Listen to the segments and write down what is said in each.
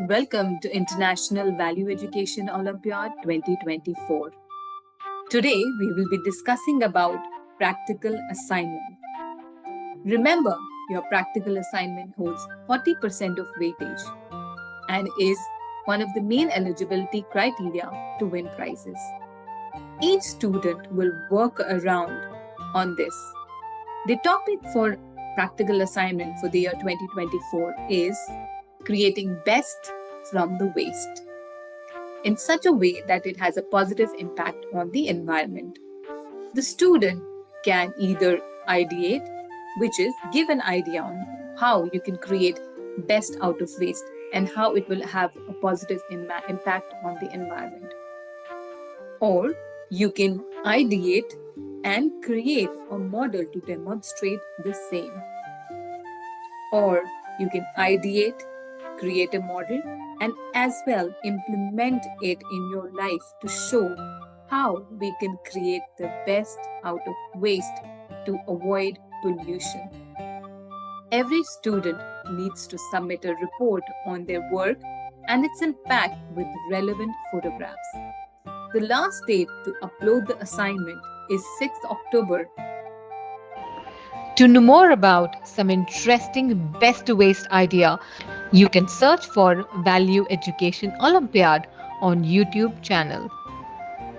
Welcome to International Value Education Olympiad 2024. Today we will be discussing about practical assignment. Remember, your practical assignment holds 40% of weightage and is one of the main eligibility criteria to win prizes. Each student will work around on this. The topic for practical assignment for the year 2024 is creating best from the waste in such a way that it has a positive impact on the environment. The student can either ideate, which is give an idea on how you can create best out of waste and how it will have a positive impact on the environment. Or you can ideate and create a model to demonstrate the same. Or you can ideate, create a model, and as well implement it in your life to show how we can create the best out of waste to avoid pollution. Every student needs to submit a report on their work and its impact with relevant photographs. The last date to upload the assignment is 6th October. To know more about some interesting best to waste idea, you can search for Value Education Olympiad on YouTube channel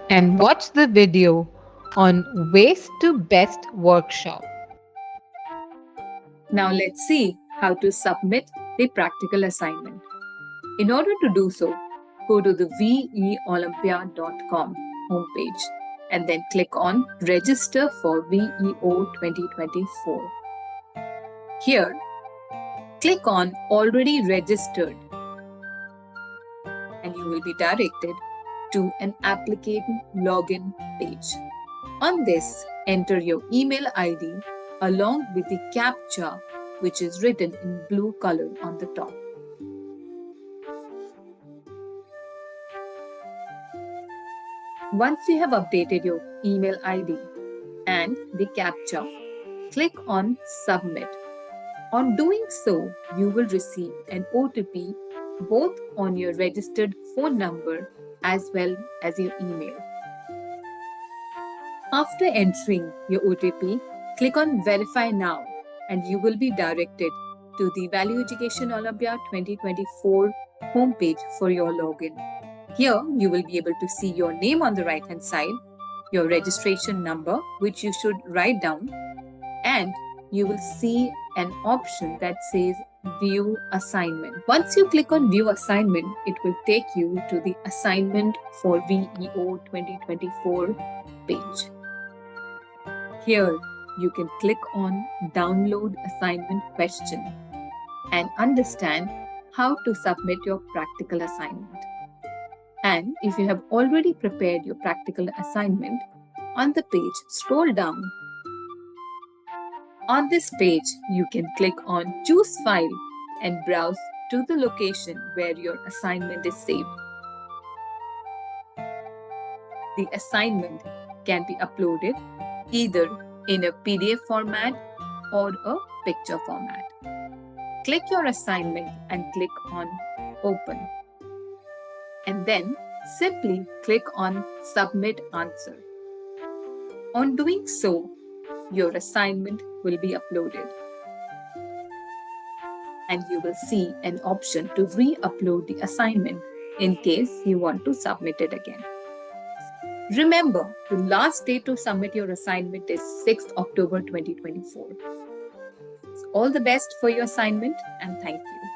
and watch the video on Waste to Best workshop. Now let's see how to submit the practical assignment. In order to do so, go to the veolympiad.com homepage and then click on Register for VEO 2024. Here, click on Already Registered and you will be directed to an applicant login page. On this, enter your email ID along with the CAPTCHA, which is written in blue color on the top. Once you have updated your email ID and the CAPTCHA, click on Submit. On doing so, you will receive an OTP both on your registered phone number as well as your email. After entering your OTP, click on Verify Now and you will be directed to the Value Education Olympiad 2024 homepage for your login. Here, you will be able to see your name on the right hand side, your registration number, which you should write down, and you will see an option that says View Assignment. Once you click on View Assignment, it will take you to the Assignment for VEO 2024 page. Here, you can click on Download Assignment Question and understand how to submit your practical assignment. And if you have already prepared your practical assignment, on the page, scroll down. On this page, you can click on Choose File and browse to the location where your assignment is saved. The assignment can be uploaded either in a PDF format or a picture format. Click your assignment and click on Open. And then simply click on Submit Answer. On doing so, your assignment will be uploaded. And you will see an option to re-upload the assignment in case you want to submit it again. Remember, the last day to submit your assignment is 6th October 2024. All the best for your assignment and thank you.